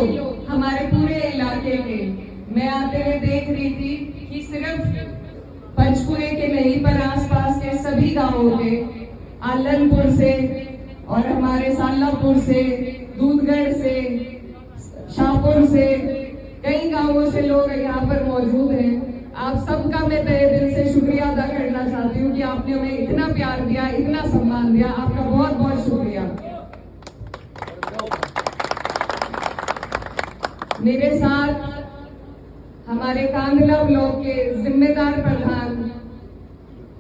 लोग हमारे पूरे इलाके के, मैं आते हुए देख रही थी कि सिर्फ पंचकुले के नहीं पर आसपास के सभी गांवों के, आलनपुर से और हमारे सालापुर से, दूधगढ़ से, शाहपुर से, कई गांवों से लोग यहाँ पर मौजूद हैं। आप सबका मैं तहे दिल से शुक्रिया अदा करना चाहती हूँ कि आपने हमें इतना प्यार दिया, इतना सम्मान दिया। आपका बहुत बहुत शुक्रिया। मेरे साथ हमारे कांगला ब्लॉक के जिम्मेदार प्रधान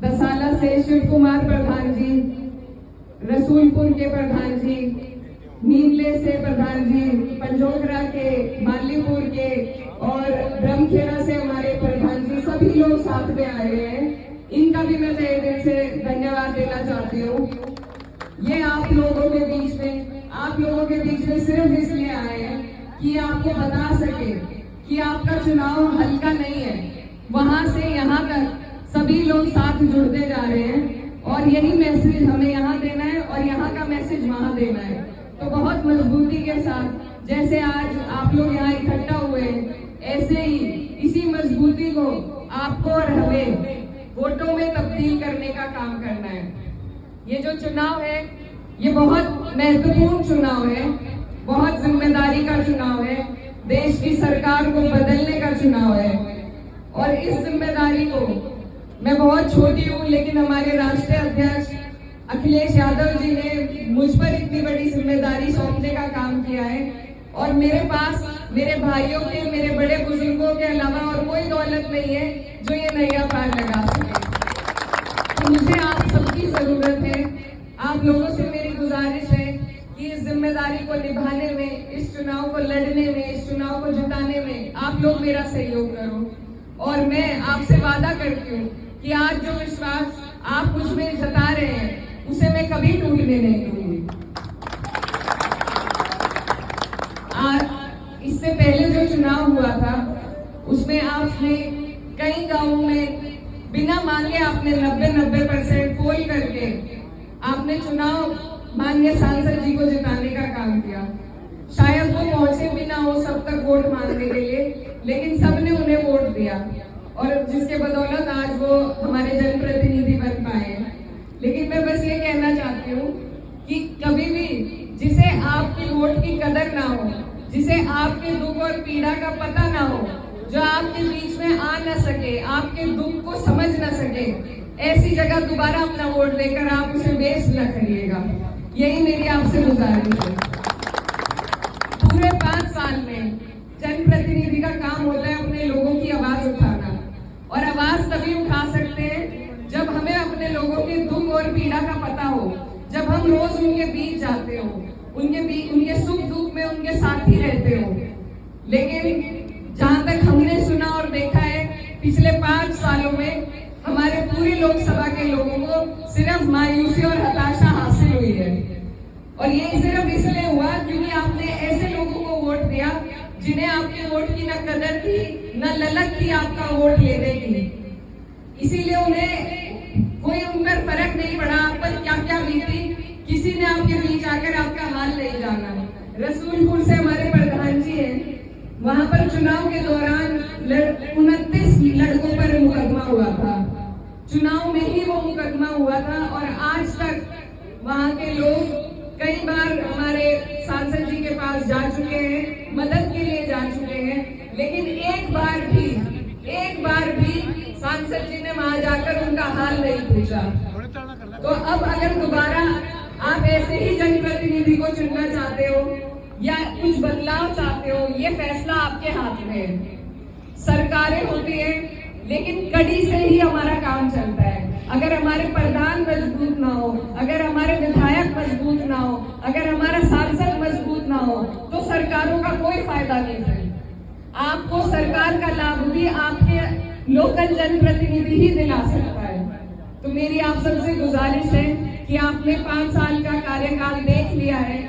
दसाला से शिव कुमार प्रधान जी, रसूलपुर के प्रधान जी, नीमले से प्रधान जी, पंजोखरा के, मालीपुर के और ब्रह्मखेड़ा से हमारे प्रधान जी, सभी लोग साथ में आए हैं। इनका भी मैं तहे दिल से धन्यवाद देना चाहती हूँ। ये आप लोगों के बीच में सिर्फ इसलिए आए हैं कि आपको बता सके कि आपका चुनाव हल्का नहीं है। वहां से यहाँ तक सभी लोग साथ जुड़ते जा रहे हैं और यही मैसेज हमें यहाँ देना है और यहाँ का मैसेज वहां देना है। तो बहुत मजबूती के साथ जैसे आज आप लोग यहाँ इकट्ठा हुए, ऐसे ही इसी मजबूती को आपको और हमें वोटों में तब्दील करने का काम करना है। ये जो चुनाव है ये बहुत महत्वपूर्ण चुनाव है, बहुत जिम्मेदारी का चुनाव है, देश की सरकार को बदलने का चुनाव है। और इस जिम्मेदारी को मैं बहुत छोटी हूँ, लेकिन हमारे राष्ट्रीय अध्यक्ष अखिलेश यादव जी ने मुझ पर इतनी बड़ी जिम्मेदारी सौंपने का काम किया है और मेरे पास मेरे भाइयों के, मेरे बड़े बुजुर्गों के अलावा और कोई दौलत नहीं है जो ये नैया पार लगा सके। तो मुझे आप सबकी जरूरत है। आप लोगों से मेरी गुजारिश है कि इस जिम्मेदारी को निभाने में, इस चुनाव को लड़ने में, इस चुनाव को जिताने में आप लोग मेरा सहयोग करो। और मैं आपसे वादा करती हूँ कि आज जो विश्वास आप मुझ में जता रहे हैं उसे मैं कभी टूटने नहीं दूंगी। इससे पहले जो चुनाव हुआ था उसमें आपने कई गांवों में बिना मांगे आपने 90% पोल करके आपने चुनाव माननीय सांसद जी को जिताने का काम किया। शायद वो पहुंचे भी ना हो सब तक वोट मांगने के लिए, लेकिन सबने उन्हें वोट दिया और जिसके बदौलत आज वो हमारे जनप्रतिनिधि बन पाए हैं। लेकिन मैं बस ये कहना चाहती हूँ कि कभी भी जिसे आपकी वोट की कदर ना हो, जिसे आपके दुख और पीड़ा का पता ना हो, जो आपके बीच में आ न सके, आपके दुख को समझ न सके, ऐसी जगह दोबारा अपना वोट देकर आप उसे वेस्ट न करिएगा। यही मेरी आपसे गुजारिश है। पूरे 5 साल में जनप्रतिनिधि का काम होता है अपने लोगों की आवाज उठाना, और आवाज तभी उठा सकते हैं जब हमें अपने लोगों के दुख और पीड़ा का पता हो, जब हम रोज उनके बीच जाते हो, उनके सुख दुख में उनके साथ ही रहते हो। लेकिन जहां तक हमने सुना और देखा है, पिछले 5 सालों में हमारे पूरी लोकसभा के लोगों को सिर्फ मायूसी और हताशा हासिल हुई है। और ये सिर्फ इसलिए हुआ क्योंकि आपने ऐसे लोगों को वोट दिया जिन्हें आपके वोट की न कदर थी, न ललक थी आपका वोट लेने की। इसीलिए उन्हें कोई उन पर फर्क नहीं पड़ा आप पर क्या क्या बीती, किसी ने आपके बीच आकर आपका हाल नहीं जाना। रसूलपुर से हमारे प्रधान जी हैं, वहां पर चुनाव के दौरान 29 लड़कों पर मुकदमा हुआ था। चुनाव में ही वो मुकदमा हुआ था और आज तक वहां के लोग कई बार हमारे सांसद जी के पास जा चुके हैं, मदद के लिए जा चुके हैं, लेकिन एक बार भी सांसद जी ने वहां जाकर उनका हाल नहीं पूछा। तो अब अगर दोबारा आप ऐसे ही जनप्रतिनिधि को चुनना चाहते हो या कुछ बदलाव चाहते हो, ये फैसला आपके हाथ में है। सरकारें होती है लेकिन कड़ी से ही हमारा काम चलता है। अगर हमारे प्रधान मजबूत ना हो, अगर हमारे विधायक मजबूत ना हो, अगर हमारा सांसद मजबूत ना हो, तो सरकारों का कोई फायदा नहीं है। आपको सरकार का लाभ भी आपके लोकल जनप्रतिनिधि ही दिला सकता है। तो मेरी आप सबसे गुजारिश है कि आपने 5 साल का कार्यकाल देख लिया है।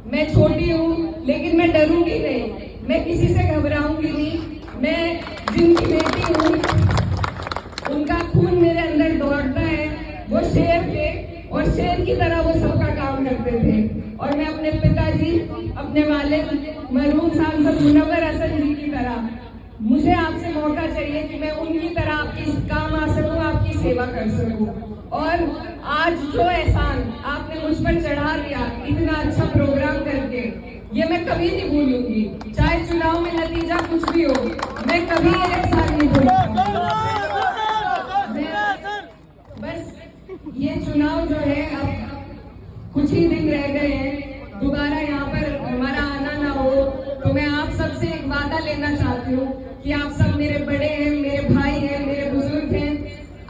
मैं छोटी हूँ लेकिन मैं डरूंगी नहीं, मैं किसी से घबराऊंगी नहीं। मैं जिनकी बेटी हूँ, उनका खून मेरे अंदर दौड़ता है। वो शेर थे और शेर की तरह वो सबका काम करते थे। और मैं अपने पिताजी, अपने वालिद, मरहूम सांसद मुनव्वर हसन जी की तरह मुझे आपसे मौका चाहिए कि मैं उनकी तरह आपकी काम आ सकूं, आपकी सेवा कर सकूं। और आज जो एहसान आपने मुझ पर चढ़ा दिया इतना अच्छा प्रोग्राम करके, ये मैं कभी नहीं भूलूंगी। चाहे चुनाव में नतीजा कुछ भी हो, मैं कभी ये एहसान नहीं भूलूंगी। बस ये चुनाव जो है अब कुछ ही दिन रह गए हैं, दोबारा यहाँ पर हमारा आना ना हो, तो मैं आप सबसे एक वादा लेना चाहती हूँ कि आप सब मेरे बड़े हैं, मेरे भाई हैं, मेरे बुजुर्ग हैं।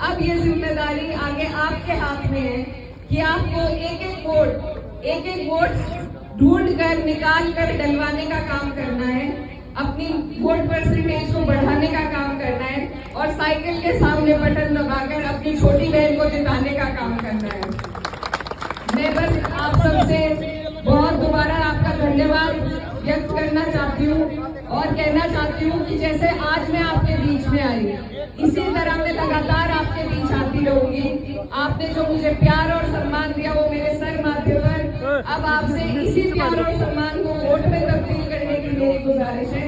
अब ये जिम्मेदारी आगे आपके हाथ में है कि आपको एक एक वोट ढूंढ कर निकाल कर डलवाने का काम करना है, अपनी वोट परसेंटेज को बढ़ाने का काम करना है और साइकिल के सामने बटन दबाकर अपनी छोटी बहन को जिताने का काम करना है। मैं बस आप सबसे बहुत दोबारा आपका धन्यवाद व्यक्त करना चाहती हूँ और कहना चाहती हूँ कि जैसे आज मैं आपके बीच में आई, इसी तरह मैं लगातार आपके बीच आती रहूंगी। आपने जो मुझे प्यार और सम्मान दिया वो मेरे सर माथे पर, अब आपसे इसी प्यार और सम्मान को वोट में तब्दील करने की मेरी गुजारिश है।